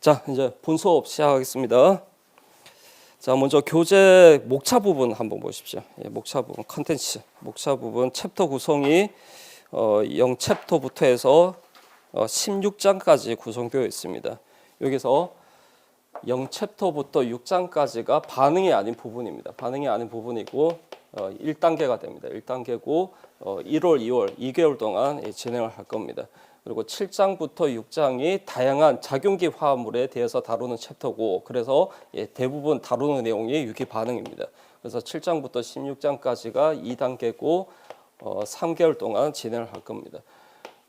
자, 이제 본 수업 시작하겠습니다. 자, 먼저 교재 목차 부분 한번 보십시오. 목차 부분 컨텐츠, 목차 부분 챕터 구성이 0챕터부터 해서 16장까지 구성되어 있습니다. 여기서 0챕터부터 6장까지가 반응이 아닌 부분입니다. 반응이 아닌 부분이고 1단계가 됩니다. 1단계고 1월, 2월 2개월 동안 진행을 할 겁니다. 그리고 7장부터 6장이 다양한 작용기 화합물에 대해서 다루는 챕터고, 그래서 대부분 다루는 내용이 유기 반응입니다. 그래서 7장부터 16장까지가 2단계고 3개월 동안 진행을 할 겁니다.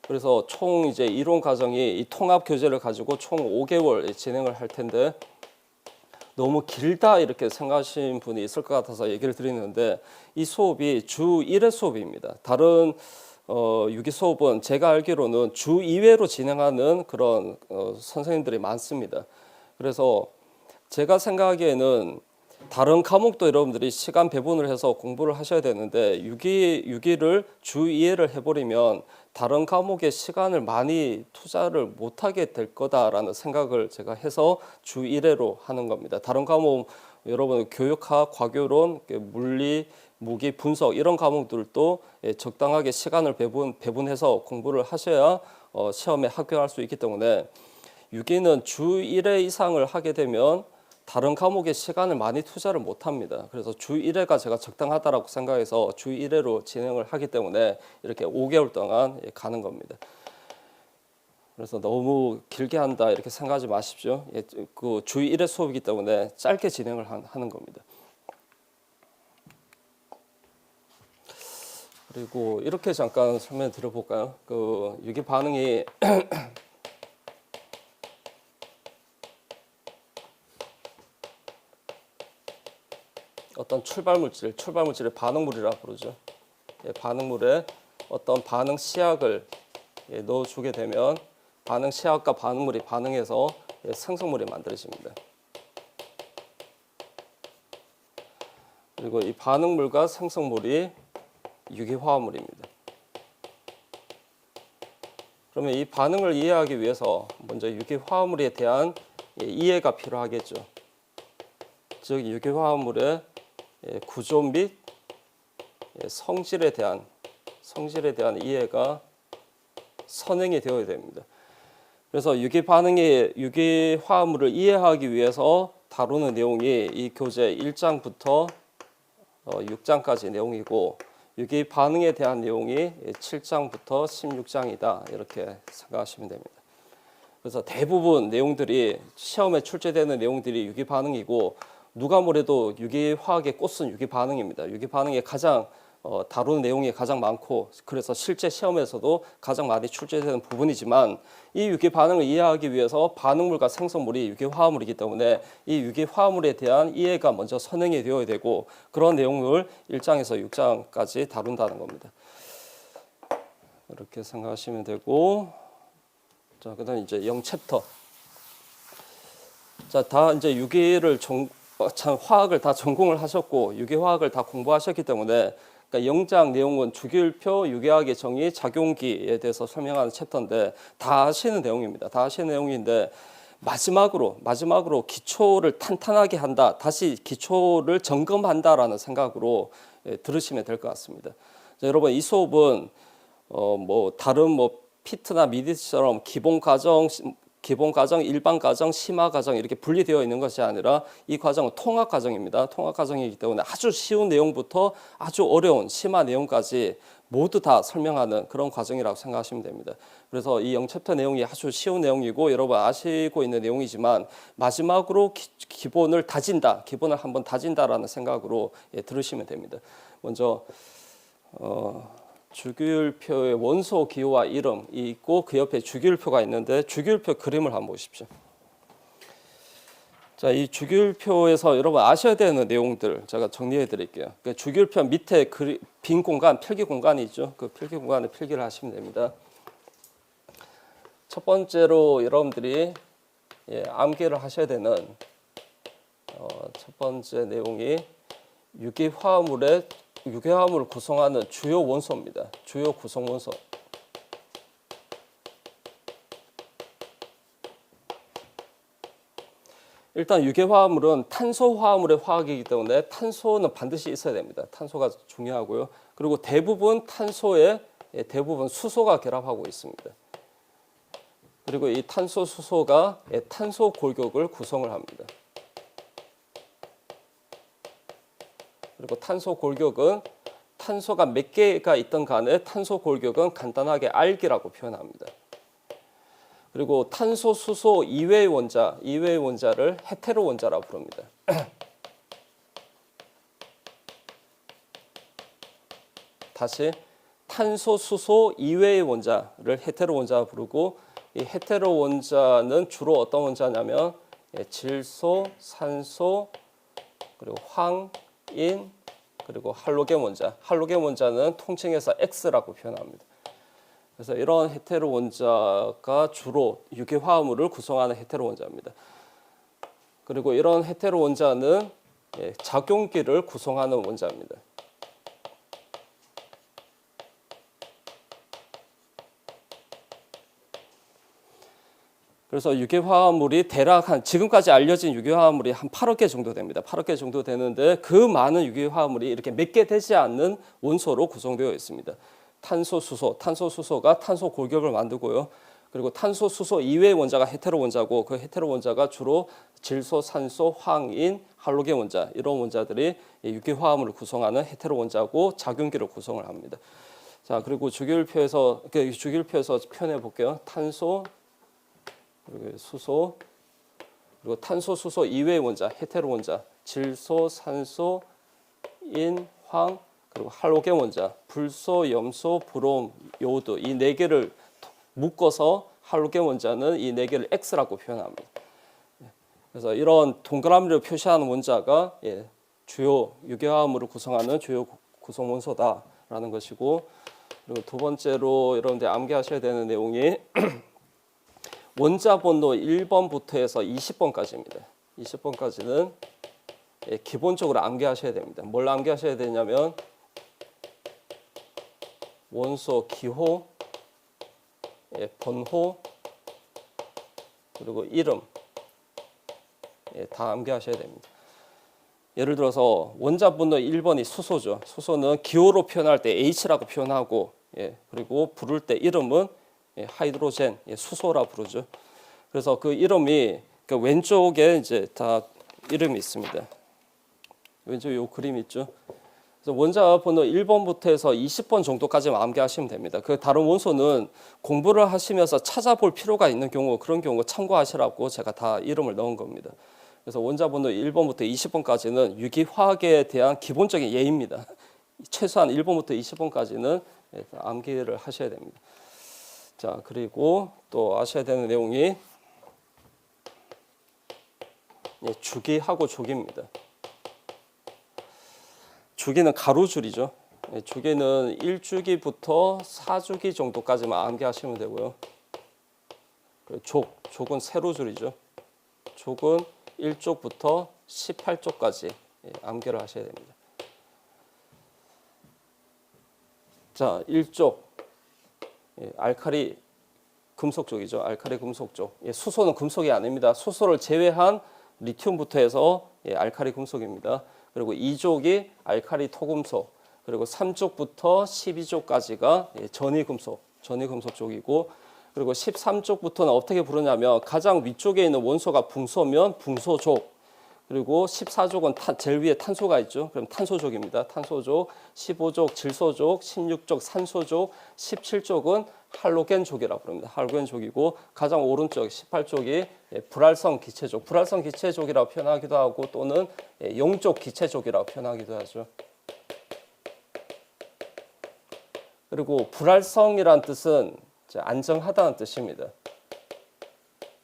그래서 총 이제 이론 과정이 이 통합 교재를 가지고 총 5개월 진행을 할 텐데, 너무 길다 이렇게 생각하시는 분이 있을 것 같아서 얘기를 드리는데, 이 수업이 주 1회 수업입니다. 다른 유기 수업은 제가 알기로는 주 2회로 진행하는 그런 선생님들이 많습니다. 그래서 제가 생각하기에는 다른 과목도 여러분들이 시간 배분을 해서 공부를 하셔야 되는데, 유기를 주 2회를 해버리면 다른 과목에 시간을 많이 투자를 못하게 될 거다라는 생각을 제가 해서 주 1회로 하는 겁니다. 다른 과목 여러분 교육학, 과교론, 물리, 무기, 분석 이런 과목들도 적당하게 시간을 배분해서 공부를 하셔야 시험에 합격할 수 있기 때문에, 유기는 주 1회 이상을 하게 되면 다른 과목에 시간을 많이 투자를 못합니다. 그래서 주 1회가 제가 적당하다라고 생각해서 주 1회로 진행을 하기 때문에 이렇게 5개월 동안 가는 겁니다. 그래서 너무 길게 한다 이렇게 생각하지 마십시오. 그 주 1회 수업이기 때문에 짧게 진행을 하는 겁니다. 그리고 이렇게 잠깐 설명 드려볼까요? 그 유기 반응이 어떤 출발물질을 반응물이라 부르죠. 반응물에 어떤 반응 시약을 넣어주게 되면 반응 시약과 반응물이 반응해서 생성물이 만들어집니다. 그리고 이 반응물과 생성물이 유기화합물입니다. 그러면 이 반응을 이해하기 위해서 먼저 유기화합물에 대한 이해가 필요하겠죠. 즉 유기화합물의 구조 및 성질에 대한 이해가 선행이 되어야 됩니다. 그래서 유기화합물을 이해하기 위해서 다루는 내용이 이 교재 1장부터 6장까지 내용이고, 유기 반응에 대한 내용이 7장부터 16장이다 이렇게 생각하시면 됩니다. 그래서 대부분 내용들이 시험에 출제되는 내용들이 유기 반응이고, 누가 뭐래도 유기화학의 꽃은 유기 반응입니다. 유기 반응에 가장 다루는 내용이 가장 많고, 그래서 실제 시험에서도 가장 많이 출제되는 부분이지만, 이 유기 반응을 이해하기 위해서 반응물과 생성물이 유기화합물이기 때문에 이 유기화합물에 대한 이해가 먼저 선행이 되어야 되고, 그런 내용을 1장에서 6장까지 다룬다는 겁니다. 이렇게 생각하시면 되고, 자, 그다음 이제 0챕터. 자, 다 이제 화학을 다 전공을 하셨고 유기화학을 다 공부하셨기 때문에, 그러니까 0장 내용은 주기율표, 유기화학의 정의, 작용기에 대해서 설명하는 챕터인데 다 아시는 내용입니다. 다 아시는 내용인데, 마지막으로 기초를 탄탄하게 한다, 다시 기초를 점검한다라는 생각으로 들으시면 될 것 같습니다. 자, 여러분 이 수업은 다른 피트나 미디처럼 기본 과정, 일반 과정, 심화 과정 이렇게 분리되어 있는 것이 아니라 이 과정은 통합 과정입니다. 통합 과정이기 때문에 아주 쉬운 내용부터 아주 어려운 심화 내용까지 모두 다 설명하는 그런 과정이라고 생각하시면 됩니다. 그래서 이 0챕터 내용이 아주 쉬운 내용이고 여러분 아시고 있는 내용이지만, 마지막으로 기본을 한번 다진다라는 생각으로 들으시면 됩니다. 먼저 주기율표의 원소 기호와 이름이 있고, 그 옆에 주기율표가 있는데 주기율표 그림을 한번 보십시오. 자, 이 주기율표에서 여러분 아셔야 되는 내용들 제가 정리해 드릴게요. 그러니까 주기율표 밑에 빈 공간, 필기 공간이 있죠. 그 필기 공간에 필기를 하시면 됩니다. 첫 번째로 여러분들이 암기를 하셔야 되는 첫 번째 내용이 유기화합물을 구성하는 주요 원소입니다. 주요 구성 원소. 일단 유기화합물은 탄소화합물의 화학이기 때문에 탄소는 반드시 있어야 됩니다. 탄소가 중요하고요. 그리고 대부분 탄소에 대부분 수소가 결합하고 있습니다. 그리고 이 탄소 수소가 탄소 골격을 구성을 합니다. 그리고 탄소 골격은 탄소가 몇 개가 있던 간에 탄소 골격은 간단하게 알기라고 표현합니다. 그리고 탄소 수소 이외의 원자를 헤테로 원자라고 부릅니다. 다시 탄소 수소 이외의 원자를 헤테로 원자라고 부르고, 이 헤테로 원자는 주로 어떤 원자냐면 질소, 산소, 그리고 황, 인, 그리고 할로겐 원자. 할로겐 원자는 통칭해서 X라고 표현합니다. 그래서 이런 헤테로 원자가 주로 유기화합물을 구성하는 헤테로 원자입니다. 그리고 이런 헤테로 원자는 작용기를 구성하는 원자입니다. 그래서 유기화합물이 대략 지금까지 알려진 유기화합물이 한 8억 개 정도 됩니다. 8억 개 정도 되는데 그 많은 유기화합물이 이렇게 몇 개 되지 않는 원소로 구성되어 있습니다. 탄소, 수소, 탄소, 수소가 탄소 골격을 만들고요. 그리고 탄소, 수소 이외의 원자가 헤테로 원자고, 그 헤테로 원자가 주로 질소, 산소, 황인, 할로겐 원자, 이런 원자들이 유기화합물을 구성하는 헤테로 원자고 작용기를 구성을 합니다. 자, 그리고 주기율표에서 표현해 볼게요. 탄소, 그리고 수소, 그리고 탄소, 수소 이외의 원자, 헤테로 원자, 질소, 산소, 인, 황, 그리고 할로겐 원자, 불소, 염소, 브롬, 요오드, 이 네 개를 묶어서 할로겐 원자는 이 네 개를 X라고 표현합니다. 그래서 이런 동그라미를 표시하는 원자가 주요 유기화합물을 구성하는 주요 구성 원소다라는 것이고, 그리고 두 번째로 여러분들 암기하셔야 되는 내용이 원자 번호 1번부터 해서 20번까지입니다. 20번까지는 기본적으로 암기하셔야 됩니다. 뭘 암기하셔야 되냐면 원소 기호, 번호, 그리고 이름 다 암기하셔야 됩니다. 예를 들어서 원자 번호 1번이 수소죠. 수소는 기호로 표현할 때 H라고 표현하고, 그리고 부를 때 이름은 하이드로젠, 수소라 부르죠. 그래서 그 이름이 그 왼쪽에 이제 다 이름이 있습니다. 왼쪽 요 그림 있죠. 그래서 원자 번호 1번부터 해서 20번 정도까지만 암기하시면 됩니다. 그 다른 원소는 공부를 하시면서 찾아볼 필요가 있는 경우, 그런 경우 참고하시라고 제가 다 이름을 넣은 겁니다. 그래서 원자 번호 1번부터 20번까지는 유기화학에 대한 기본적인 예입니다. 최소한 1번부터 20번까지는 암기를 하셔야 됩니다. 자, 그리고 또 아셔야 되는 내용이 주기하고 조기입니다. 주기는 가로줄이죠. 주기는 1주기부터 4주기 정도까지만 암기하시면 되고요. 족은 세로줄이죠. 족은 1족부터 18족까지 암기를 하셔야 됩니다. 자, 1족 알칼리 금속족이죠. 알칼리 금속족. 수소는 금속이 아닙니다. 수소를 제외한 리튬부터 해서 알칼리 금속입니다. 그리고 2족이 알칼리 토금속, 그리고 3족부터 12족까지가 전이금속 쪽이고, 그리고 13족부터는 어떻게 부르냐면 가장 위쪽에 있는 원소가 붕소면 붕소족, 그리고 14족은 제일 위에 탄소가 있죠. 그럼 탄소족입니다. 탄소족, 15족 질소족, 16족 산소족, 17족은 할로겐족이라고 부릅니다. 할로겐족이고, 가장 오른쪽 18족이 불활성 기체족, 불활성 기체족이라고 표현하기도 하고, 또는 영족 기체족이라고 표현하기도 하죠. 그리고 불활성이란 뜻은 안정하다는 뜻입니다.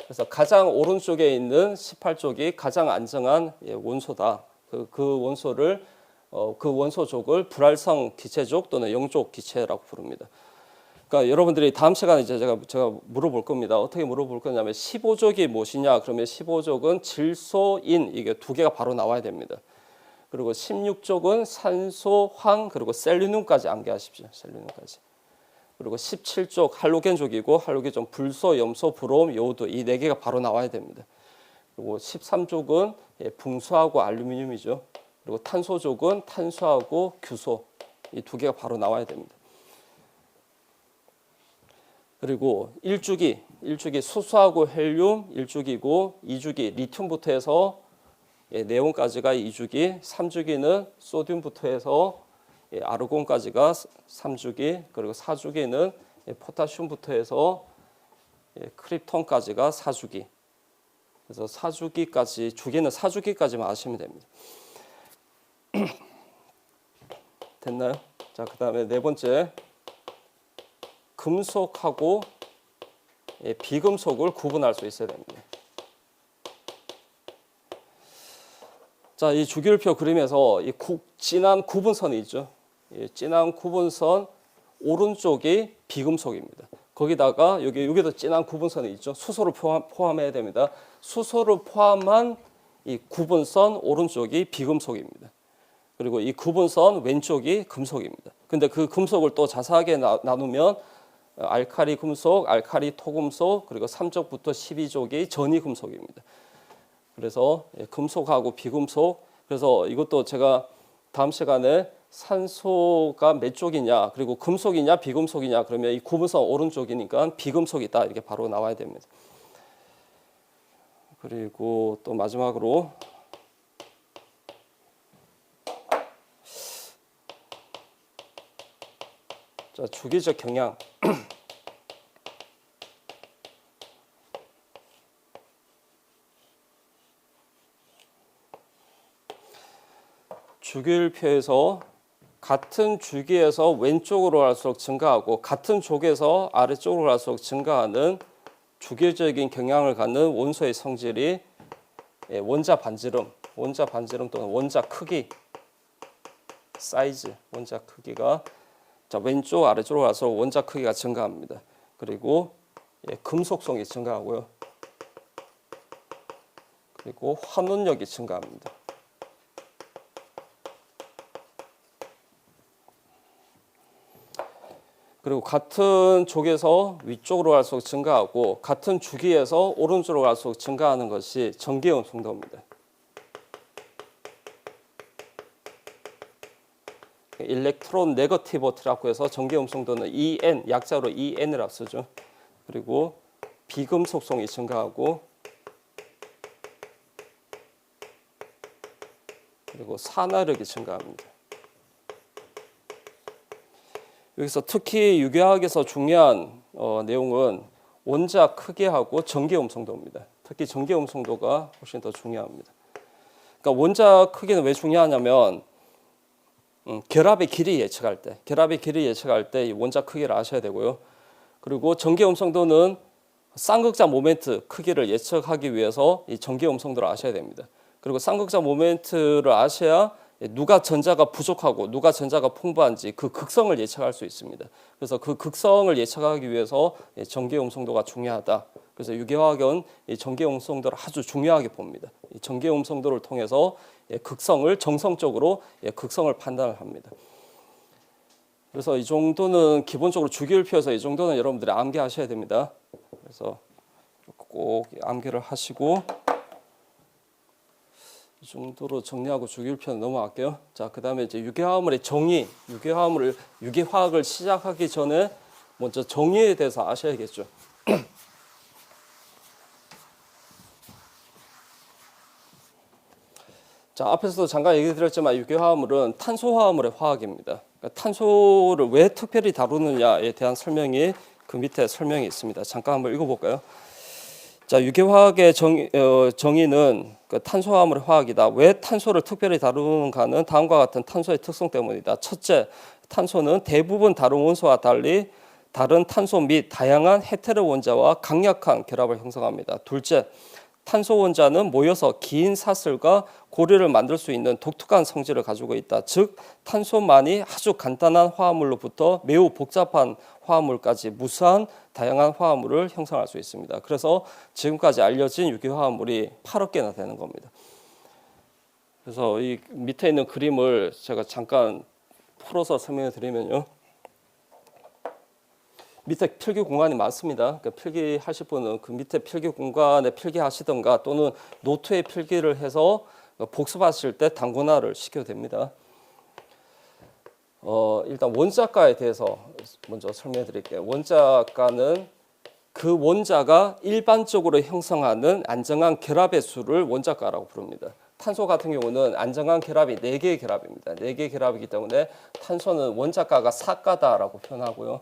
그래서 가장 오른쪽에 있는 18족이 가장 안정한 원소다. 그 원소를 그 원소족을 불활성 기체족 또는 영족 기체라고 부릅니다. 그러니까 여러분들이 다음 시간에 이제 제가 물어볼 겁니다. 어떻게 물어볼 거냐면 15족이 무엇이냐? 그러면 15족은 질소인 이게 두 개가 바로 나와야 됩니다. 그리고 16족은 산소, 황, 그리고 셀리늄까지 암기하십시오. 셀리늄까지. 그리고 17족 할로겐족이고, 할로겐족 불소, 염소, 브롬, 요오드 이 네 개가 바로 나와야 됩니다. 그리고 13족은 붕수하고 알루미늄이죠. 그리고 탄소족은 탄소하고 규소 이 두 개가 바로 나와야 됩니다. 그리고 1주기 수소하고 헬륨 1주기고 2주기 리튬부터 해서 네온까지가 2주기, 3주기는 소듐부터 해서 아르곤까지가 3주기, 그리고 4주기는 포타슘부터 해서 크립톤까지가 4주기. 그래서 4주기까지 주기는 4주기까지만 아시면 됩니다. 됐나요? 자, 그다음에 네 번째 금속하고 비금속을 구분할 수 있어야 됩니다. 자, 이 주기율표 그림에서 이 진한 구분선이 있죠. 이 진한 구분선 오른쪽이 비금속입니다. 거기다가 여기도 진한 구분선이 있죠. 수소를 포함해야 됩니다. 수소를 포함한 이 구분선 오른쪽이 비금속입니다. 그리고 이 구분선 왼쪽이 금속입니다. 근데 그 금속을 또 자세하게 나누면 알카리 금속, 알카리 토금속, 그리고 3족부터 12족이 전이 금속입니다. 그래서 금속하고 비금속, 그래서 이것도 제가 다음 시간에 산소가 몇 쪽이냐, 그리고 금속이냐 비금속이냐, 그러면 이 구분선 오른쪽이니까 비금속이다 이렇게 바로 나와야 됩니다. 그리고 또 마지막으로 자, 주기적 경향. 주기율표에서 같은 주기에서 왼쪽으로 갈수록 증가하고 같은 족에서 아래쪽으로 갈수록 증가하는 주기적인 경향을 갖는 원소의 성질이 원자 반지름 또는 원자 크기, 사이즈, 원자 크기가 자, 왼쪽 아래쪽으로 가서 원자 크기가 증가합니다. 그리고 금속성이 증가하고요. 그리고 환원력이 증가합니다. 그리고 같은 족에서 위쪽으로 갈수록 증가하고 같은 주기에서 오른쪽으로 갈수록 증가하는 것이 전기온 송도입니다. 일렉트론 네거티버티라고 해서 전기온 송도는 EN, 약자로 EN이라고 쓰죠. 그리고 비금속성이 증가하고 그리고 산화력이 증가합니다. 여기서 특히 유기화학에서 중요한 내용은 원자 크기하고 전기오hm 송도입니다. 특히 전기오hm 송도가 훨씬 더 중요합니다. 그러니까 원자 크기는 왜 중요하냐면 결합의 길이 예측할 때 이 원자 크기를 아셔야 되고요. 그리고 전기오hm 송도는 쌍극자 모멘트 크기를 예측하기 위해서 이 전기오hm 송도를 아셔야 됩니다. 그리고 쌍극자 모멘트를 아셔야 누가 전자가 부족하고 누가 전자가 풍부한지 그 극성을 예측할 수 있습니다. 그래서 그 극성을 예측하기 위해서 전기오hm 송도가 중요하다. 그래서 유기화학은 이 전기오hm 송도를 아주 중요하게 봅니다. 이 전기오hm 송도를 통해서 극성을 정성적으로 극성을 판단을 합니다. 그래서 이 정도는 기본적으로 주기율표에서 이 정도는 여러분들이 암기하셔야 됩니다. 그래서 꼭 암기를 하시고 이 정도로 정리하고 주기율표는 넘어갈게요. 자, 그다음에 이제 유기화합물의 정의, 유기화학을 시작하기 전에 먼저 정의에 대해서 아셔야겠죠. 자, 앞에서도 잠깐 얘기 드렸지만 유기화합물은 탄소화합물의 화학입니다. 그러니까 탄소를 왜 특별히 다루느냐에 대한 설명이 그 밑에 설명이 있습니다. 잠깐 한번 읽어볼까요? 자, 유기화학의 정의는 그 탄소화합물의 화학이다. 왜 탄소를 특별히 다루는가는 다음과 같은 탄소의 특성 때문이다. 첫째, 탄소는 대부분 다른 원소와 달리 다른 탄소 및 다양한 헤테로 원자와 강력한 결합을 형성합니다. 둘째, 탄소 원자는 모여서 긴 사슬과 고리를 만들 수 있는 독특한 성질을 가지고 있다. 즉, 탄소만이 아주 간단한 화합물로부터 매우 복잡한 화합물까지 무수한 다양한 화합물을 형성할 수 있습니다. 그래서 지금까지 알려진 유기화합물이 8억 개나 되는 겁니다. 그래서 이 밑에 있는 그림을 제가 잠깐 풀어서 설명해 드리면요. 밑에 필기 공간이 많습니다. 그러니까 필기하실 분은 그 밑에 필기 공간에 필기하시던가 또는 노트에 필기를 해서 복습하실 때 단권화를 시켜도 됩니다. 일단 원자가에 대해서 먼저 설명해 드릴게요. 원자가는 그 원자가 일반적으로 형성하는 안정한 결합의 수를 원자가라고 부릅니다. 탄소 같은 경우는 안정한 결합이 4개의 결합입니다. 4개의 결합이기 때문에 탄소는 원자가가 4가다라고 표현하고요.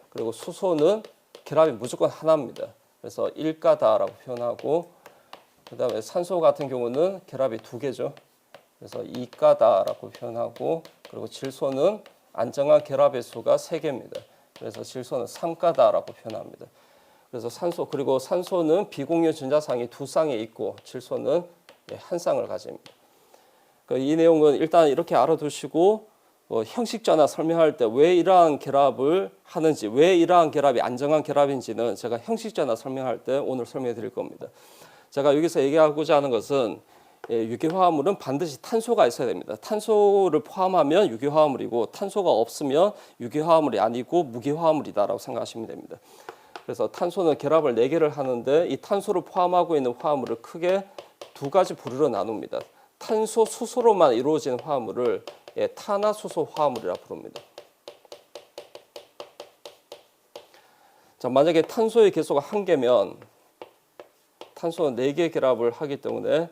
그리고 수소는 결합이 무조건 하나입니다. 그래서 1가다라고 표현하고, 그 다음에 산소 같은 경우는 결합이 2개죠. 그래서 2가다라고 표현하고, 그리고 질소는 안정한 결합의 수가 3개입니다. 그래서 질소는 3가다라고 표현합니다. 그래서 산소, 그리고 산소는 비공유 전자쌍이 2쌍에 있고 질소는 1쌍을 가집니다. 이 내용은 일단 이렇게 알아두시고 형식전화 설명할 때 왜 이러한 결합을 하는지, 왜 이러한 결합이 안정한 결합인지는 제가 형식전화 설명할 때 오늘 설명해 드릴 겁니다. 제가 여기서 얘기하고자 하는 것은 유기화합물은 반드시 탄소가 있어야 됩니다. 탄소를 포함하면 유기화합물이고 탄소가 없으면 유기화합물이 아니고 무기화합물이다라고 생각하시면 됩니다. 그래서 탄소는 결합을 4개를 하는데 이 탄소를 포함하고 있는 화합물을 크게 2가지 부류로 나눕니다. 탄소 수소로만 이루어지는 화합물을 탄화수소 화합물이라고 부릅니다. 자, 만약에 탄소의 개수가 1개면 탄소는 4개의 결합을 하기 때문에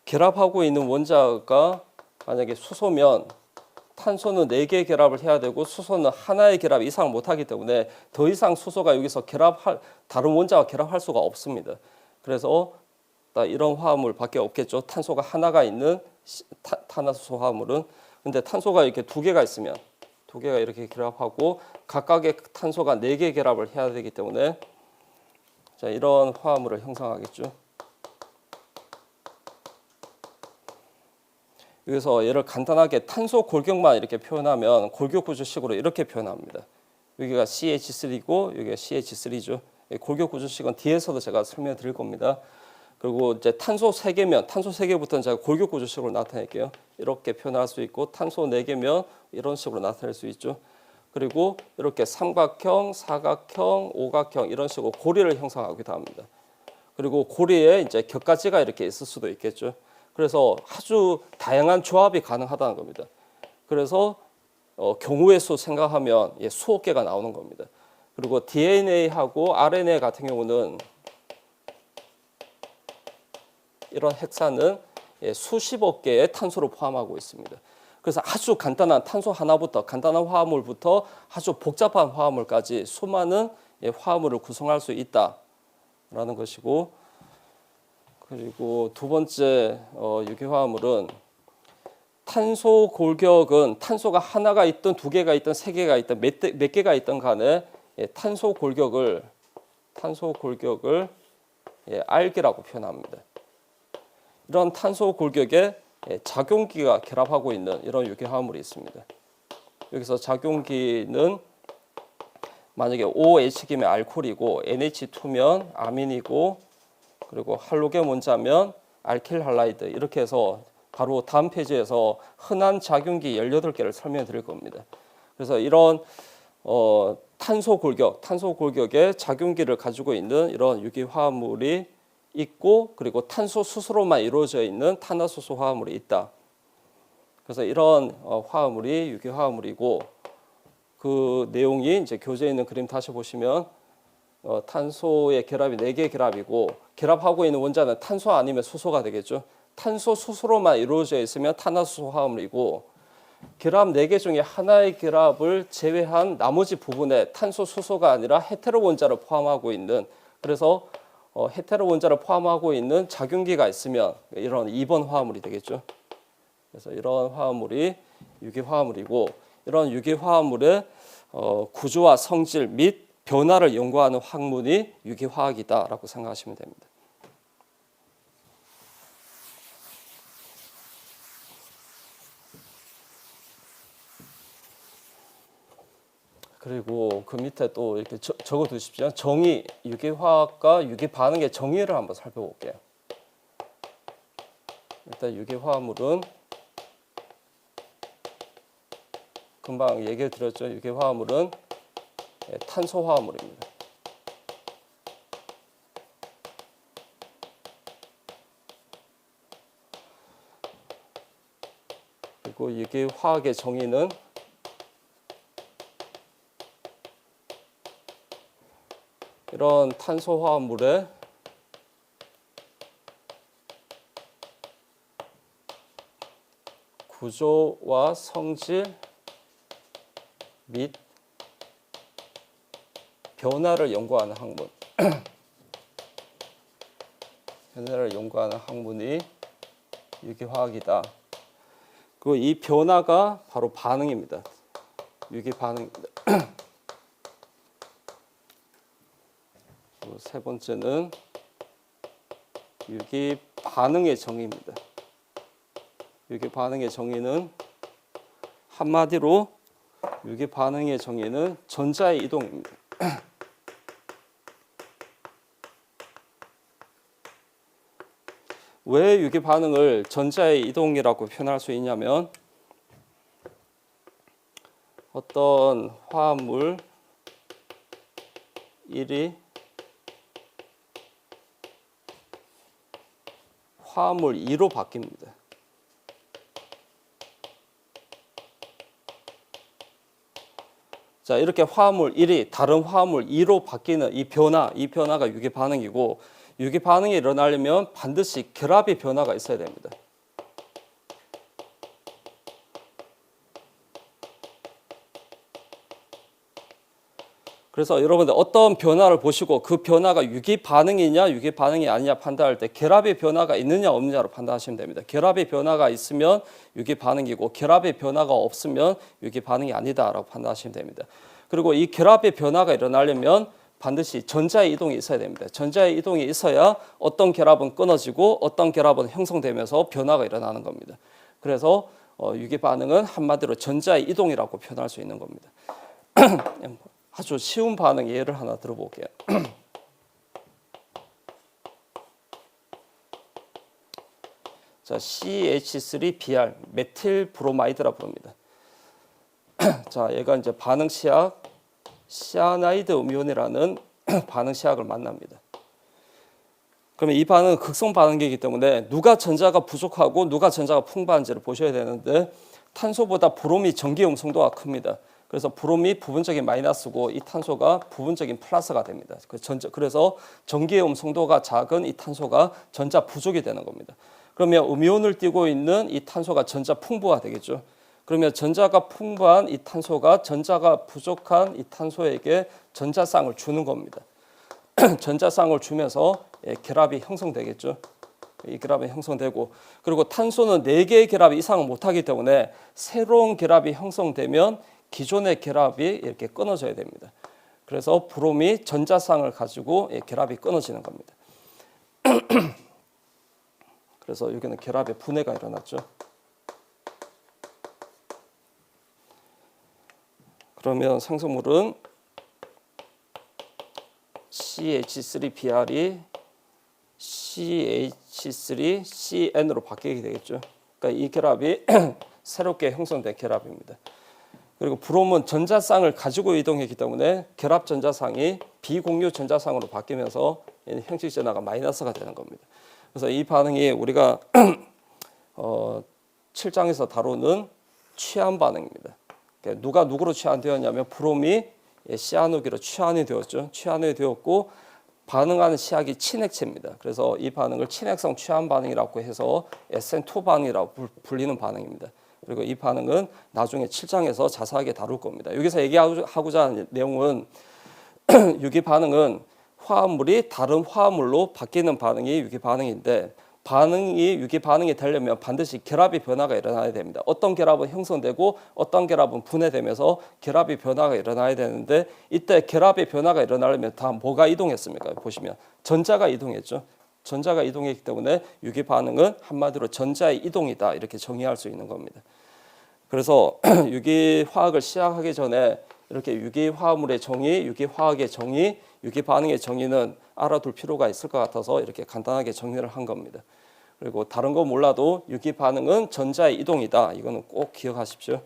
결합하고 있는 원자가 만약에 수소면 탄소는 4개의 결합을 해야 되고 수소는 하나의 결합 이상 못하기 때문에 더 이상 수소가 여기서 다른 원자와 결합할 수가 없습니다. 그래서 이런 화합물밖에 없겠죠. 탄소가 하나가 있는 탄화수소 화합물은. 근데 탄소가 이렇게 2개가 있으면 2개가 이렇게 결합하고 각각의 탄소가 4개의 결합을 해야 되기 때문에 자, 이런 화합물을 형성하겠죠. 여기서 얘를 간단하게 탄소 골격만 이렇게 표현하면 골격 구조식으로 이렇게 표현합니다. 여기가 CH3고 여기가 CH3죠. 골격 구조식은 뒤에서도 제가 설명해 드릴 겁니다. 그리고 이제 탄소 3개면 탄소 3개부터는 제가 골격 구조식으로 나타낼게요. 이렇게 표현할 수 있고 탄소 4개면 이런 식으로 나타낼 수 있죠. 그리고 이렇게 삼각형, 사각형, 오각형 이런 식으로 고리를 형성하기도 합니다. 그리고 고리에 이제 격가지가 이렇게 있을 수도 있겠죠. 그래서 아주 다양한 조합이 가능하다는 겁니다. 그래서 경우의 수 생각하면 수억 개가 나오는 겁니다. 그리고 DNA하고 RNA 같은 경우는 이런 핵산은 수십억 개의 탄소를 포함하고 있습니다. 그래서 아주 간단한 탄소 하나부터 간단한 화합물부터 아주 복잡한 화합물까지 수많은 화합물을 구성할 수 있다라는 것이고, 그리고 두 번째 유기화합물은 탄소 골격은 탄소가 하나가 있든 2개가 있든 3개가 있든 몇 개가 있든 간에 탄소 골격을 R기라고 표현합니다. 이런 탄소 골격에 작용기가 결합하고 있는 이런 유기화합물이 있습니다. 여기서 작용기는 만약에 OH기면 알코올이고 NH2면 아민이고 그리고 할로겐 원자면 알킬 할라이드 이렇게 해서 바로 다음 페이지에서 흔한 작용기 18개를 설명해 드릴 겁니다. 그래서 이런 탄소 골격의 작용기를 가지고 있는 이런 유기화합물이 있고 그리고 탄소 수소로만 이루어져 있는 탄화수소 화합물이 있다. 그래서 이런 화합물이 유기화합물이고 그 내용이 이제 교재에 있는 그림 다시 보시면 탄소의 결합이 4개의 결합이고 결합하고 있는 원자는 탄소 아니면 수소가 되겠죠. 탄소 수소로만 이루어져 있으면 탄화수소 화합물이고 결합 4개 중에 하나의 결합을 제외한 나머지 부분에 탄소 수소가 아니라 헤테로 원자를 포함하고 있는, 그래서 헤테로 원자를 포함하고 있는 작용기가 있으면 이런 2번 화합물이 되겠죠. 그래서 이런 화합물이 유기화합물이고 이런 유기화합물의 구조와 성질 및 변화를 연구하는 학문이 유기화학이다라고 생각하시면 됩니다. 그리고 그 밑에 또 이렇게 적어 두십시오. 정의, 유기화학과 유기반응의 정의를 한번 살펴볼게요. 일단 유기화합물은 금방 얘기해 드렸죠. 유기화합물은 탄소화합물입니다. 그리고 이게 화학의 정의는 이런 탄소화합물의 구조와 성질 및 변화를 연구하는 학문 변화를 연구하는 학문이 유기화학이다. 그리고 이 변화가 바로 반응입니다. 유기반응입니다. 그리고 세 번째는 유기반응의 정의입니다. 유기반응의 정의는 한마디로 유기반응의 정의는 전자의 이동입니다. 왜 유기반응을 전자의 이동이라고 표현할 수 있냐면 어떤 화합물 1이 화합물 2로 바뀝니다. 자, 이렇게 화합물 1이 다른 화합물 2로 바뀌는 이 변화가 유기반응이고, 유기반응이 일어나려면 반드시 결합의 변화가 있어야 됩니다. 그래서 여러분들 어떤 변화를 보시고 그 변화가 유기반응이냐 유기반응이 아니냐 판단할 때 결합의 변화가 있느냐 없느냐로 판단하시면 됩니다. 결합의 변화가 있으면 유기반응이고 결합의 변화가 없으면 유기반응이 아니다라고 판단하시면 됩니다. 그리고 이 결합의 변화가 일어나려면 반드시 전자의 이동이 있어야 됩니다. 전자의 이동이 있어야 어떤 결합은 끊어지고 어떤 결합은 형성되면서 변화가 일어나는 겁니다. 그래서 유기반응은 한마디로 전자의 이동이라고 표현할 수 있는 겁니다. 아주 쉬운 반응 예를 하나 들어볼게요. 자, CH3Br 메틸 브로마이드라 부릅니다. 자, 얘가 이제 반응 시약 시아나이드 음이온이라는 반응 시약을 만납니다. 그러면 이 반응은 극성 반응이기 때문에 누가 전자가 부족하고 누가 전자가 풍부한지를 보셔야 되는데 탄소보다 브롬이 전기의 음성도가 큽니다. 그래서 브롬이 부분적인 마이너스고 이 탄소가 부분적인 플러스가 됩니다. 그래서 전기의 음성도가 작은 이 탄소가 전자 부족이 되는 겁니다. 그러면 음이온을 띠고 있는 이 탄소가 전자 풍부가 되겠죠. 그러면 전자가 풍부한 이 탄소가 전자가 부족한 이 탄소에게 전자쌍을 주는 겁니다. 전자쌍을 주면서 결합이 형성되겠죠. 이 결합이 형성되고, 그리고 탄소는 4개의 결합 이상은 못하기 때문에 새로운 결합이 형성되면 기존의 결합이 이렇게 끊어져야 됩니다. 그래서 브롬이 전자쌍을 가지고 결합이 끊어지는 겁니다. 그래서 여기는 결합의 분해가 일어났죠. 그러면 상성물은 CH3Br이 CH3CN으로 바뀌게 되겠죠. 그러니까 이 결합이 새롭게 형성된 결합입니다. 그리고 브롬은 전자쌍을 가지고 이동했기 때문에 결합 전자쌍이 비공유 전자쌍으로 바뀌면서 형식 전하가 마이너스가 되는 겁니다. 그래서 이 반응이 우리가 7장에서 다루는 취한 반응입니다. 그러니까 누가 누구로 취한되었냐면 브롬이 시아노기로 취한이 되었죠. 취한이 되었고 반응하는 시약이 친액체입니다. 그래서 이 반응을 친액성 취한 반응이라고 해서 SN2 반응이라고 불리는 반응입니다. 그리고 이 반응은 나중에 7장에서 자세하게 다룰 겁니다. 여기서 얘기하고자 하는 내용은 유기 반응은 화합물이 다른 화합물로 바뀌는 반응이 유기 반응인데, 반응이 유기 반응이 되려면 반드시 결합의 변화가 일어나야 됩니다. 어떤 결합은 형성되고 어떤 결합은 분해되면서 결합의 변화가 일어나야 되는데, 이때 결합의 변화가 일어나려면 다 뭐가 이동했습니까? 보시면 전자가 이동했죠. 전자가 이동했기 때문에 유기 반응은 한마디로 전자의 이동이다, 이렇게 정의할 수 있는 겁니다. 그래서 유기 화학을 시작하기 전에 이렇게 유기 화합물의 정의, 유기 화학의 정의, 유기 반응의 정의는 알아둘 필요가 있을 것 같아서 이렇게 간단하게 정리를 한 겁니다. 그리고 다른 거 몰라도 유기 반응은 전자의 이동이다, 이거는 꼭 기억하십시오.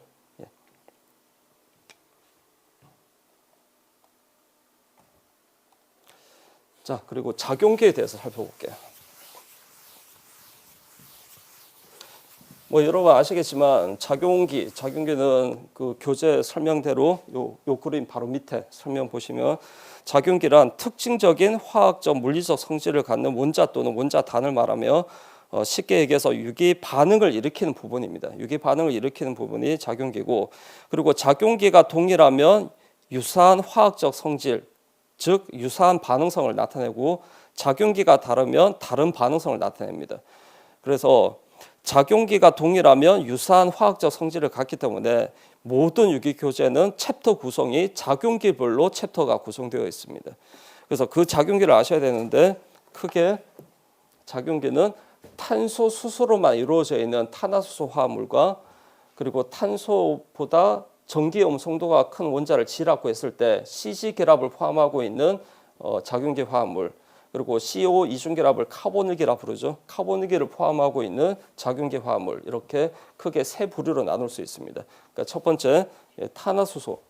자, 그리고 작용기에 대해서 살펴볼게요. 뭐 여러분 아시겠지만 작용기는 그 교재 설명대로 요 그림 바로 밑에 설명 보시면 작용기란 특징적인 화학적 물리적 성질을 갖는 원자 또는 원자단을 말하며 쉽게 얘기해서 유기 반응을 일으키는 부분입니다. 유기 반응을 일으키는 부분이 작용기고, 그리고 작용기가 동일하면 유사한 화학적 성질, 즉 유사한 반응성을 나타내고, 작용기가 다르면 다른 반응성을 나타냅니다. 그래서 작용기가 동일하면 유사한 화학적 성질을 갖기 때문에 모든 유기 교재는 챕터 구성이 작용기별로 챕터가 구성되어 있습니다. 그래서 그 작용기를 아셔야 되는데, 크게 작용기는 탄소 수소로만 이루어져 있는 탄화수소 화합물과, 그리고 탄소보다 전기 음성도가 큰 원자를 G라고 했을 때 CG 결합을 포함하고 있는 작용기 화합물, 그리고 CO 이중결합을 카본일기라 부르죠. 카본일기를 포함하고 있는 작용기 화합물, 이렇게 크게 세 부류로 나눌 수 있습니다. 그러니까 첫 번째 탄화수소.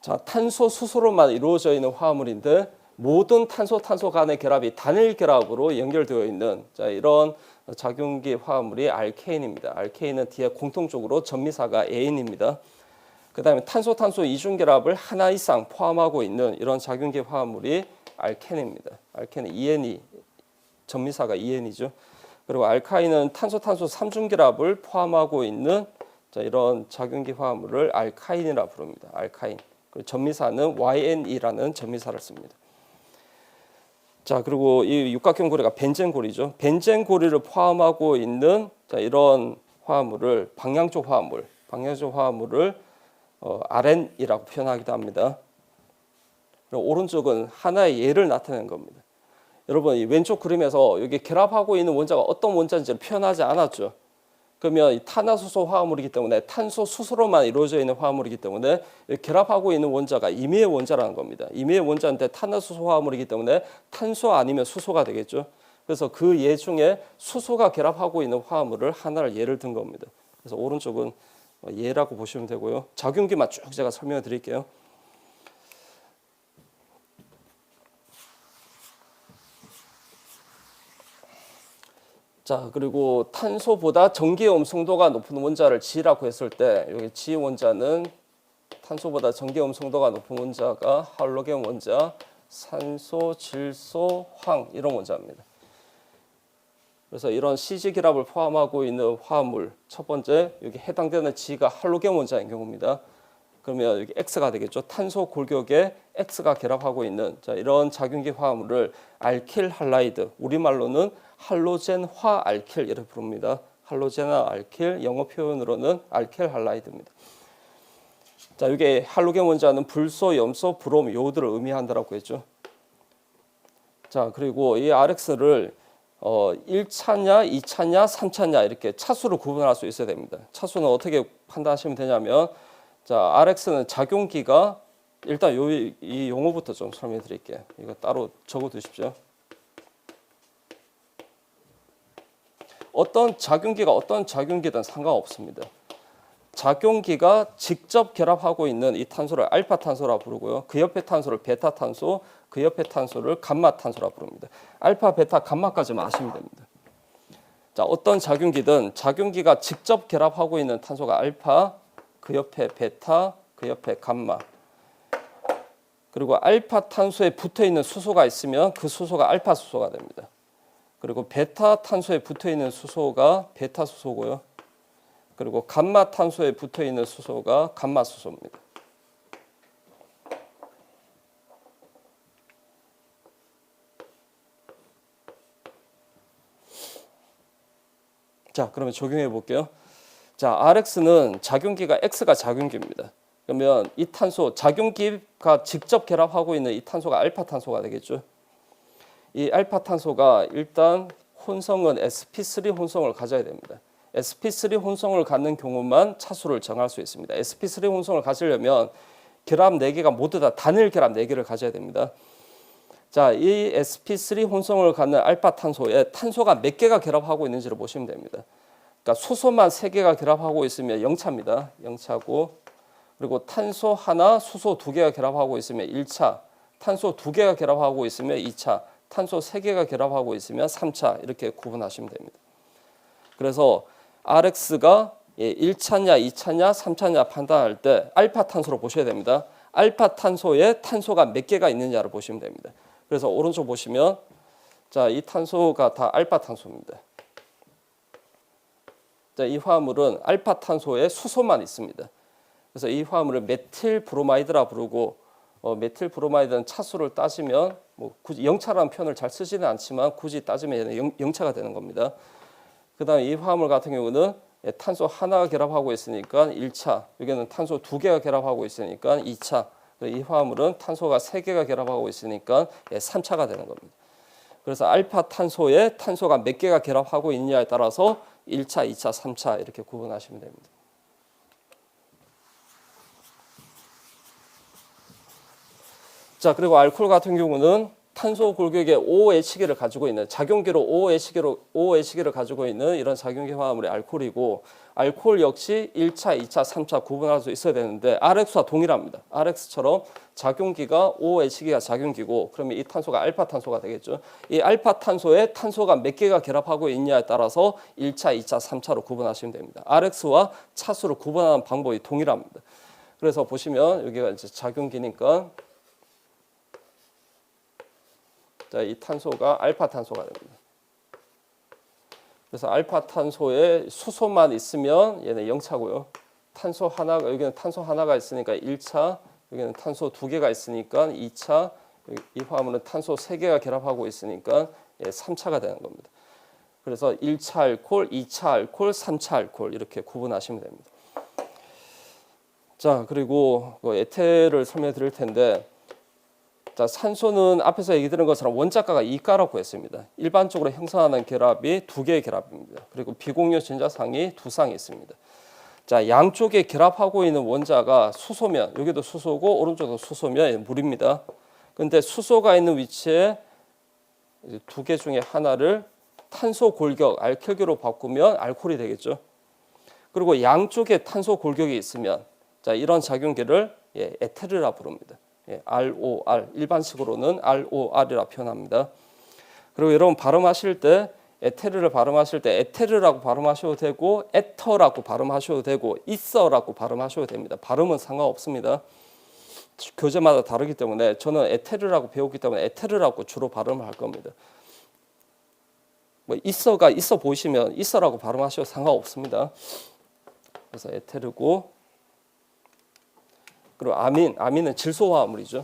자, 탄소 수소로만 이루어져 있는 화합물인데 모든 탄소 간의 결합이 단일 결합으로 연결되어 있는, 자, 이런 작용기 화합물이 알케인입니다. 알케인은 뒤에 공통적으로 전미사가 에인입니다. 그 다음에 탄소 이중결합을 하나 이상 포함하고 있는 이런 작용기 화합물이 알케인입니다. 알케인은 EN이, 전미사가 EN이죠. 그리고 알카인은 탄소 삼중결합을 포함하고 있는, 자, 이런 작용기 화합물을 알카인이라 부릅니다. 알카인. 그리고 전미사는 YNE라는 전미사를 씁니다. 자, 그리고 이 육각형 고리가 벤젠고리죠. 벤젠고리를 포함하고 있는, 자, 이런 화합물을 방향적 화합물을 RN이라고 표현하기도 합니다. 그리고 오른쪽은 하나의 예를 나타내는 겁니다. 여러분, 이 왼쪽 그림에서 여기 결합하고 있는 원자가 어떤 원자인지를 표현하지 않았죠. 그러면 이 탄화수소 화합물이기 때문에 탄소 수소로만 이루어져 있는 화합물이기 때문에 결합하고 있는 원자가 임의의 원자라는 겁니다. 임의의 원자인데 탄화수소 화합물이기 때문에 탄소 아니면 수소가 되겠죠. 그래서 그 예 중에 수소가 결합하고 있는 화합물을 하나를 예를 든 겁니다. 그래서 오른쪽은 예라고 보시면 되고요. 작용기만 쭉 제가 설명해 드릴게요. 자, 그리고 탄소보다 전기 음성도가 높은 원자를 G라고 했을 때, 여기 G 원자는 탄소보다 전기 음성도가 높은 원자가 할로겐 원자, 산소, 질소, 황, 이런 원자입니다. 그래서 이런 CG 결합을 포함하고 있는 화합물, 첫 번째 여기 해당되는 G가 할로겐 원자인 경우입니다. 그러면 여기 X가 되겠죠. 탄소 골격에 X가 결합하고 있는, 자, 이런 작용기 화합물을 알킬 할라이드, 우리말로는 할로젠화 알킬 이렇게 부릅니다. 할로젠화 알킬, 영어 표현으로는 알킬 할라이드입니다. 자, 여기 할로겐 원자는 불소, 염소, 브롬, 요오드를 의미한다라고 했죠. 자, 그리고 이 RX를 1차냐, 2차냐, 3차냐 이렇게 차수로 구분할 수 있어야 됩니다. 차수는 어떻게 판단하시면 되냐면, 자, RX는 작용기가, 일단 이 용어부터 좀 설명해 드릴게요. 이거 따로 적어 두십시오. 어떤 작용기든 상관없습니다. 작용기가 직접 결합하고 있는 이 탄소를 알파탄소라 부르고요. 그 옆에 탄소를 베타탄소, 그 옆에 탄소를 감마탄소라 부릅니다. 알파, 베타, 감마까지만 아시면 됩니다. 자, 어떤 작용기든 작용기가 직접 결합하고 있는 탄소가 알파, 그 옆에 베타, 그 옆에 감마. 그리고 알파 탄소에 붙어 있는 수소가 있으면 그 수소가 알파 수소가 됩니다. 그리고 베타 탄소에 붙어 있는 수소가 베타 수소고요. 그리고 감마 탄소에 붙어 있는 수소가 감마 수소입니다. 자, 그러면 적용해 볼게요. 자, RX는 작용기가 X가 작용기입니다. 그러면 이 탄소, 작용기가 직접 결합하고 있는 이 탄소가 알파 탄소가 되겠죠. 이 알파 탄소가 일단 혼성은 sp3 혼성을 가져야 됩니다. sp3 혼성을 갖는 경우만 차수를 정할 수 있습니다. sp3 혼성을 가지려면 결합 4개가 모두 다 단일 결합 4개를 가져야 됩니다. 자, 이 sp3 혼성을 갖는 알파 탄소에 탄소가 몇 개가 결합하고 있는지를 보시면 됩니다. 그러니까 수소만 3개가 결합하고 있으면 0차입니다. 0차고, 그리고 탄소 하나, 수소 두 개가 결합하고 있으면 1차, 탄소 두 개가 결합하고 있으면 2차, 탄소 세 개가 결합하고 있으면 3차 이렇게 구분하시면 됩니다. 그래서 RX가 1차냐, 2차냐, 3차냐 판단할 때 알파 탄소로 보셔야 됩니다. 알파 탄소에 탄소가 몇 개가 있느냐를 보시면 됩니다. 그래서 오른쪽 보시면 자, 이 탄소가 다 알파 탄소입니다. 자, 이 화합물은 알파 탄소에 수소만 있습니다. 그래서 이 화합물을 메틸 브로마이드라 부르고 메틸 브로마이드는 차수를 따지면 뭐 굳이 영차라는 표현을 잘 쓰지는 않지만 굳이 따지면 영차가 되는 겁니다. 그다음에 이 화합물 같은 경우는 탄소 하나가 결합하고 있으니까 1차, 여기는 탄소 두 개가 결합하고 있으니까 2차, 이 화합물은 탄소가 세 개가 결합하고 있으니까 3차가 되는 겁니다. 그래서 알파 탄소에 탄소가 몇 개가 결합하고 있느냐에 따라서 1차, 2차, 3차 이렇게 구분하시면 됩니다. 자, 그리고 알코올 같은 경우는 탄소 골격에 OH계를 가지고 있는 작용기로 OH계를 가지고 있는 이런 작용기 화합물이 알코올이고, 알코올 역시 1차, 2차, 3차 구분할 수 있어야 되는데 RX와 동일합니다. RX처럼 작용기가 OH계가 작용기고, 그러면 이 탄소가 알파 탄소가 되겠죠. 이 알파 탄소에 탄소가 몇 개가 결합하고 있냐에 따라서 1차, 2차, 3차로 구분하시면 됩니다. RX와 차수를 구분하는 방법이 동일합니다. 그래서 보시면 여기가 이제 작용기니까 자, 이 탄소가 알파 탄소가 됩니다. 그래서 알파 탄소에 수소만 있으면 얘는 0차고요. 탄소 하나가, 여기는 탄소 하나가 있으니까 1차, 여기는 탄소 두 개가 있으니까 2차, 이 화합물은 탄소 세 개가 결합하고 있으니까 3차가 되는 겁니다. 그래서 1차 알코올, 2차 알코올, 3차 알코올 이렇게 구분하시면 됩니다. 자, 그리고 에테르를 설명해 드릴 텐데, 자, 산소는 앞에서 얘기 드린 것처럼 원자가가 2가라고 했습니다. 일반적으로 형성하는 결합이 두 개의 결합입니다. 그리고 비공유 전자상이 두 쌍이 있습니다. 자, 양쪽에 결합하고 있는 원자가 수소면, 여기도 수소고 오른쪽도 수소면 물입니다. 근데 수소가 있는 위치에 두 개 중에 하나를 탄소 골격 알킬기로 바꾸면 알코올이 되겠죠. 그리고 양쪽에 탄소 골격이 있으면 자, 이런 작용기를 에테르라 부릅니다. ROR, 일반식으로는 ROR이라 표현합니다. 그리고 여러분 발음하실 때 에테르를 발음하실 때 에테르라고 발음하셔도 되고 에터라고 발음하셔도 되고 있어라고 발음하셔도 됩니다. 발음은 상관없습니다. 교재마다 다르기 때문에 저는 에테르라고 배웠기 때문에 에테르라고 주로 발음을 할 겁니다. 뭐 있어가 있어 보이시면 있어라고 발음하셔도 상관없습니다. 그래서 에테르고, 그리고 아민은 질소화합물이죠.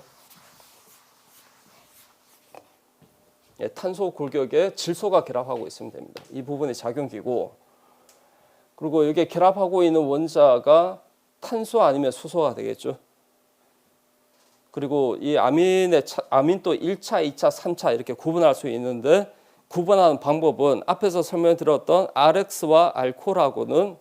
탄소 골격에 질소가 결합하고 있으면 됩니다. 이 부분이 작용기고, 그리고 여기에 결합하고 있는 원자가 탄소 아니면 수소가 되겠죠. 그리고 이 아민도 1차, 2차, 3차 이렇게 구분할 수 있는데, 구분하는 방법은 앞에서 설명드렸던 RX와 알코올하고는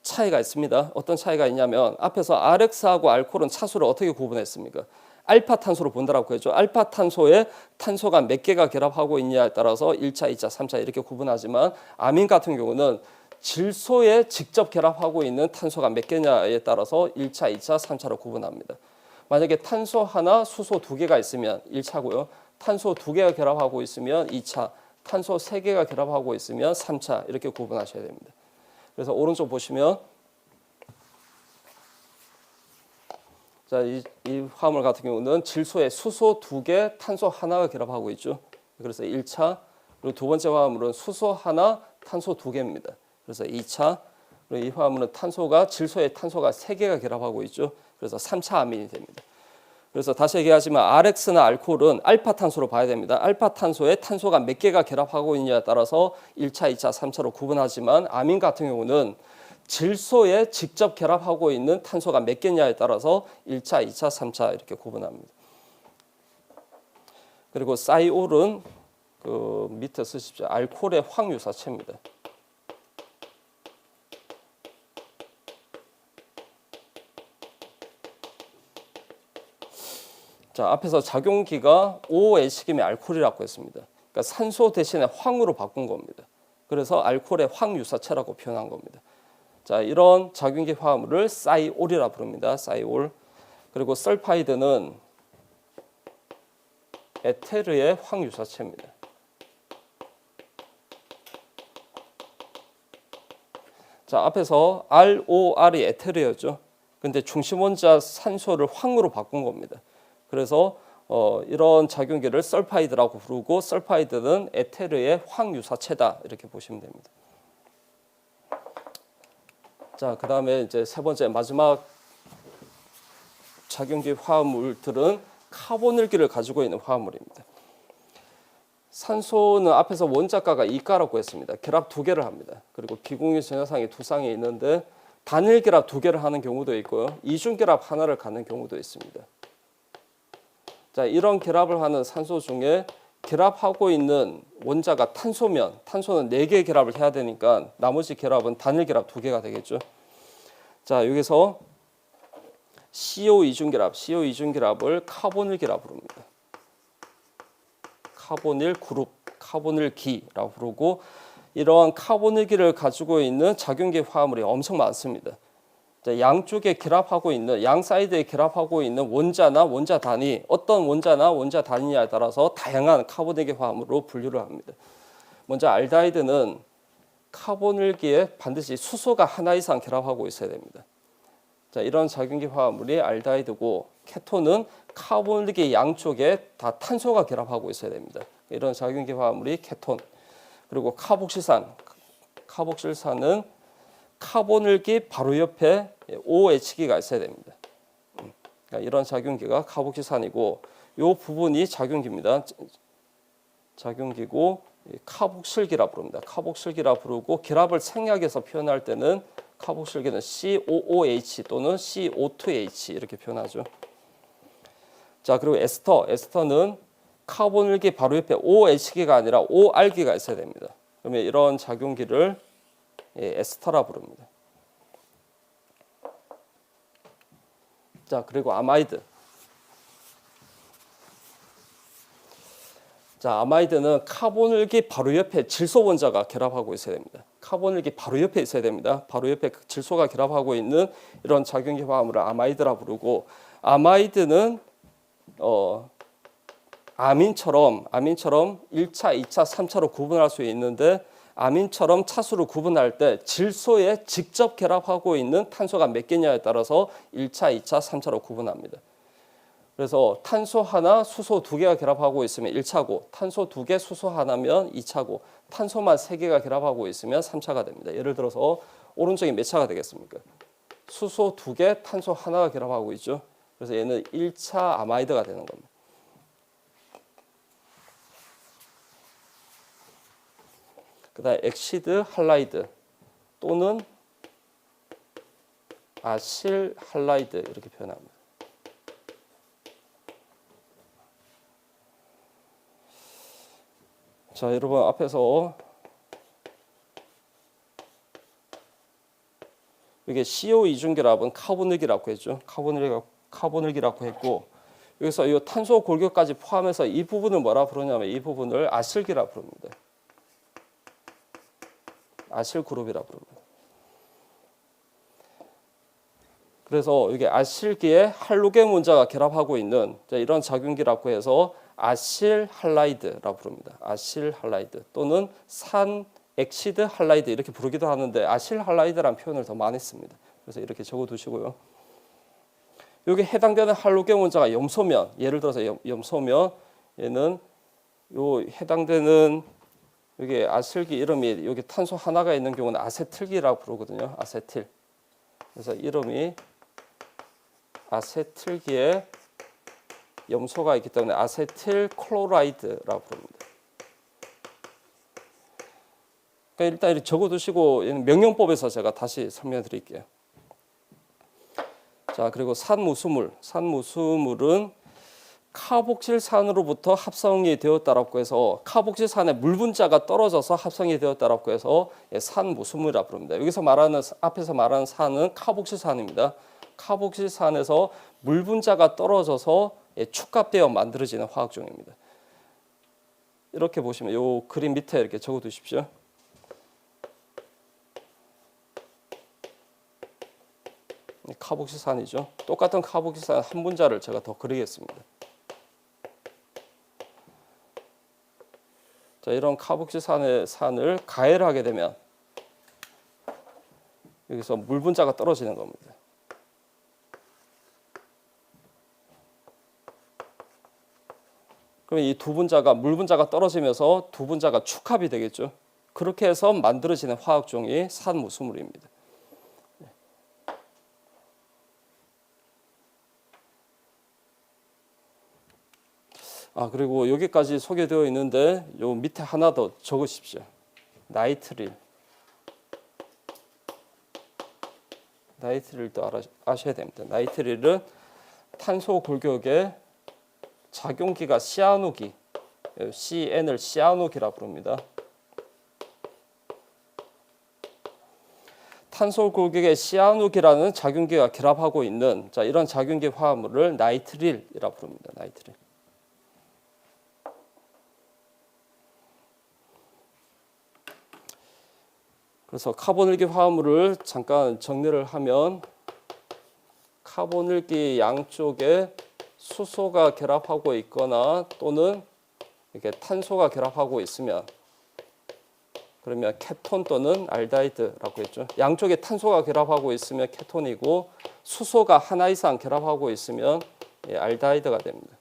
차이가 있습니다. 어떤 차이가 있냐면 앞에서 RX하고 알코올은 차수를 어떻게 구분했습니까? 알파 탄소로 본다라고 했죠. 알파 탄소에 탄소가 몇 개가 결합하고 있냐에 따라서 1차, 2차, 3차 이렇게 구분하지만 아민 같은 경우는 질소에 직접 결합하고 있는 탄소가 몇 개냐에 따라서 1차, 2차, 3차로 구분합니다. 만약에 탄소 하나, 수소 두 개가 있으면 1차고요. 탄소 두 개가 결합하고 있으면 2차, 탄소 세 개가 결합하고 있으면 3차 이렇게 구분하셔야 됩니다. 그래서 오른쪽 보시면 자, 이 화합물 같은 경우는 질소에 수소 두 개, 탄소 하나가 결합하고 있죠. 그래서 1차, 그리고 두 번째 화합물은 수소 하나, 탄소 두 개입니다. 그래서 2차, 그리고 이 화합물은 질소에 탄소가 세 개가 결합하고 있죠. 그래서 3차 아민이 됩니다. 그래서 다시 얘기하지만 RX나 알코올은 알파 탄소로 봐야 됩니다. 알파 탄소에 탄소가 몇 개가 결합하고 있냐에 따라서 1차, 2차, 3차로 구분하지만 아민 같은 경우는 질소에 직접 결합하고 있는 탄소가 몇 개냐에 따라서 1차, 2차, 3차 이렇게 구분합니다. 그리고 사이올은 그 밑에 쓰십시오. 알코올의 황유사체입니다. 자, 앞에서 작용기가 OH기면 알코올이라고 했습니다. 그러니까 산소 대신에 황으로 바꾼 겁니다. 그래서 알코올의 황유사체라고 표현한 겁니다. 자, 이런 작용기 화합물을 사이올이라 부릅니다. 사이올. 그리고 설파이드는 에테르의 황유사체입니다. 자, 앞에서 ROR이 에테르였죠. 근데 중심 원자 산소를 황으로 바꾼 겁니다. 그래서 이런 작용기를 설파이드라고 부르고 설파이드는 에테르의 황유사체다 이렇게 보시면 됩니다. 자, 그다음에 이제 세 번째 마지막 작용기 화합물들은 카본을기를 가지고 있는 화합물입니다. 산소는 앞에서 원자가가 2가라고 했습니다. 결합 2개를 합니다. 그리고 기공유 전자상이 2쌍이 있는데 단일 결합 2개를 하는 경우도 있고요. 이중 결합 하나를 갖는 경우도 있습니다. 자, 이런 결합을 하는 산소 중에 결합하고 있는 원자가 탄소면 탄소는 4개의 결합을 해야 되니까 나머지 결합은 단일 결합 2개가 되겠죠. 자, 여기서 CO 이중결합을 카본일 결합으로 합니다. 카본일 그룹, 카본일기라고 부르고 이러한 카본일기를 가지고 있는 작용기 화합물이 엄청 많습니다. 자, 양쪽에 결합하고 있는 양 사이드에 결합하고 있는 원자나 원자 단위 어떤 원자나 원자 단위냐에 따라서 다양한 카본일기 화합물로 분류를 합니다. 먼저 알데하이드는 카본일기에 반드시 수소가 하나 이상 결합하고 있어야 됩니다. 자, 이런 작용기 화합물이 알데하이드고 케톤은 카본일기 양쪽에 다 탄소가 결합하고 있어야 됩니다. 이런 작용기 화합물이 케톤. 그리고 카복실산은 카본일기 바로 옆에 OH기가 있어야 됩니다. 그러니까 이런 작용기가 카복실산이고 이 부분이 작용기입니다. 작용기고 카복실기라 부릅니다. 카복실기라 부르고 결합을 생략해서 표현할 때는 카복실기는 COOH 또는 CO2H 이렇게 표현하죠. 자, 그리고 에스터는 카본일기 바로 옆에 OH기가 아니라 OR기가 있어야 됩니다. 그러면 이런 작용기를 에스터라 부릅니다. 자, 그리고 아마이드. 자, 아마이드는 카본일기 바로 옆에 질소 원자가 결합하고 있어야 됩니다. 카본일기 바로 옆에 있어야 됩니다. 바로 옆에 질소가 결합하고 있는 이런 작용기 화합물을 아마이드라 부르고 아마이드는 아민처럼 1차, 2차, 3차로 구분할 수 있는데 아민처럼 차수로 구분할 때 질소에 직접 결합하고 있는 탄소가 몇 개냐에 따라서 1차, 2차, 3차로 구분합니다. 그래서 탄소 하나, 수소 2개가 결합하고 있으면 1차고 탄소 2개, 수소 하나면 2차고 탄소만 3개가 결합하고 있으면 3차가 됩니다. 예를 들어서 오른쪽이 몇 차가 되겠습니까? 수소 2개, 탄소 하나가 결합하고 있죠. 그래서 얘는 1차 아마이드가 되는 겁니다. 그다음 엑시드 할라이드 또는 아실 할라이드 이렇게 표현합니다. 자, 여러분 앞에서 이게 CO 이중결합은 카본일기라고 했죠. 카본일기라고 했고 여기서 이 탄소 골격까지 포함해서 이 부분을 뭐라 부르냐면 이 부분을 아실기라 부릅니다. 아실 그룹이라 부릅니다. 그래서 이게 아실기에 할로겐 원자가 결합하고 있는 이런 작용기라고 해서 아실 할라이드라고 부릅니다. 아실 할라이드 또는 산 엑시드 할라이드 이렇게 부르기도 하는데 아실 할라이드라는 표현을 더 많이 씁니다. 그래서 이렇게 적어 두시고요. 여기 해당되는 할로겐 원자가 염소면, 예를 들어서 염소면 얘는 요 해당되는 여기 아실기 이름이 여기 탄소 하나가 있는 경우는 아세틸기라고 부르거든요. 아세틸. 그래서 이름이 아세틸기에 염소가 있기 때문에 아세틸 클로라이드라고 부릅니다. 그러니까 일단 이렇게 적어두시고 명령법에서 제가 다시 설명드릴게요. 자, 그리고 산무수물은 카복실산으로부터 합성이 되었다라고 해서 카복실산의 물 분자가 떨어져서 합성이 되었다라고 해서 산무수물이라고 부릅니다. 여기서 앞에서 말하는 산은 카복실산입니다. 카복실산에서 물 분자가 떨어져서 축합되어 만들어지는 화학종입니다. 이렇게 보시면 이 그림 밑에 이렇게 적어 두십시오. 카복실산이죠. 똑같은 카복실산 한 분자를 제가 더 그리겠습니다. 자, 이런 카복실산의 산을 가해를 되면 여기서 물 분자가 떨어지는 겁니다. 그러면 이 두 분자가 물 분자가 떨어지면서 두 분자가 축합이 되겠죠. 그렇게 해서 만들어지는 화학종이 산무수물입니다. 그리고 여기까지 소개되어 있는데 요 밑에 하나 더 적으십시오. 나이트릴. 나이트릴도 아셔야 됩니다. 나이트릴은 탄소 골격의 작용기가 시아노기, CN을 시아노기라 부릅니다. 탄소 골격의 시아노기라는 작용기가 결합하고 있는 이런 작용기 화합물을 나이트릴이라 부릅니다. 나이트릴. 그래서 카본일기 화합물을 잠깐 정리를 하면 카본일기 양쪽에 수소가 결합하고 있거나 또는 이렇게 탄소가 결합하고 있으면 그러면 케톤 또는 알데히드라고 했죠. 양쪽에 탄소가 결합하고 있으면 케톤이고 수소가 하나 이상 결합하고 있으면 알데히드가 됩니다.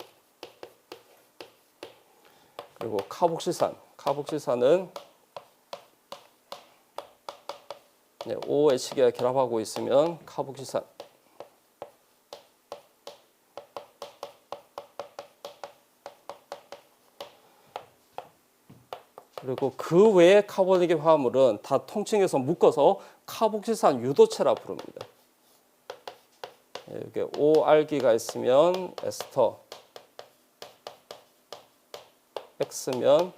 그리고 카복실산은 OH가 결합하고 있으면 카복실산. 그리고 그 외의 카본일기 화합물은 다 통칭해서 묶어서 카복실산 유도체라 부릅니다. 여기 O알기가 있으면 에스터, X면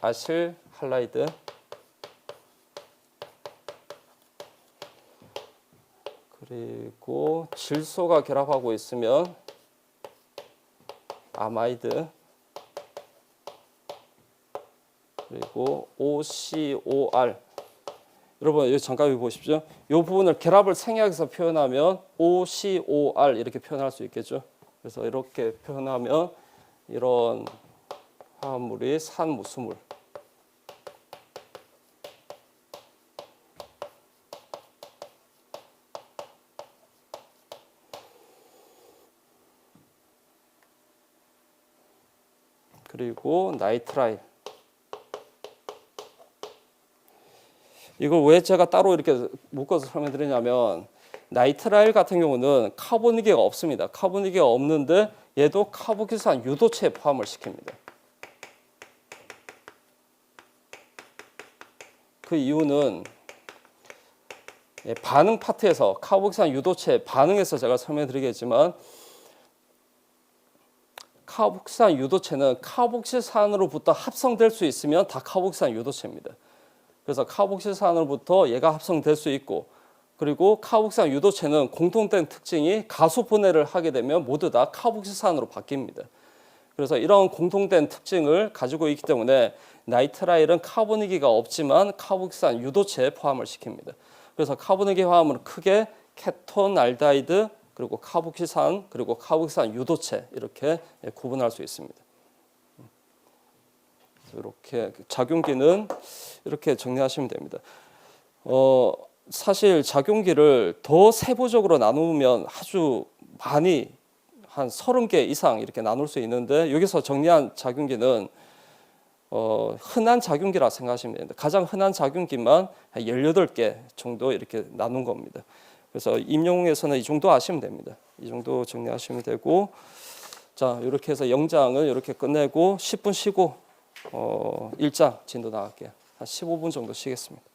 아실할라이드, 그리고 질소가 결합하고 있으면 아마이드, 그리고 OCOR. 여러분 여기 잠깐 보십시오. 이 부분을 결합을 생략해서 표현하면 OCOR 이렇게 표현할 수 있겠죠. 그래서 이렇게 표현하면 이런 화합물이 산무수물. 그리고 나이트라일. 이걸 왜 제가 따로 이렇게 묶어서 설명드리냐면 나이트라일 같은 경우는 카본이기가 없습니다. 카본이기가 없는데 얘도 카복실산 유도체에 포함을 시킵니다. 그 이유는 반응 파트에서 카복실산 유도체 반응에서 제가 설명드리겠지만 카복실산 유도체는 카복실산으로부터 합성될 수 있으면 다 카복실산 유도체입니다. 그래서 카복실산으로부터 얘가 합성될 수 있고 그리고 카복실산 유도체는 공통된 특징이 가수 분해를 하게 되면 모두 다 카복실산으로 바뀝니다. 그래서 이런 공통된 특징을 가지고 있기 때문에 나이트라일은 카본이기가 없지만 카복실산 유도체에 포함을 시킵니다. 그래서 카본이기 화합물은 크게 케톤, 알데히드, 그리고 카복실산, 그리고 카복실산 유도체 이렇게 구분할 수 있습니다. 이렇게 작용기는 이렇게 정리하시면 됩니다. 사실 작용기를 더 세부적으로 나누면 아주 많이 한 30개 이상 이렇게 나눌 수 있는데 여기서 정리한 작용기는 흔한 작용기라 생각하시면 됩니다. 가장 흔한 작용기만 한 18개 정도 이렇게 나눈 겁니다. 그래서 임용에서는 이 정도 아시면 됩니다. 이 정도 정리하시면 되고 자 이렇게 해서 영장을 이렇게 끝내고 10분 쉬고 1장 진도 나갈게요. 한 15분 정도 쉬겠습니다.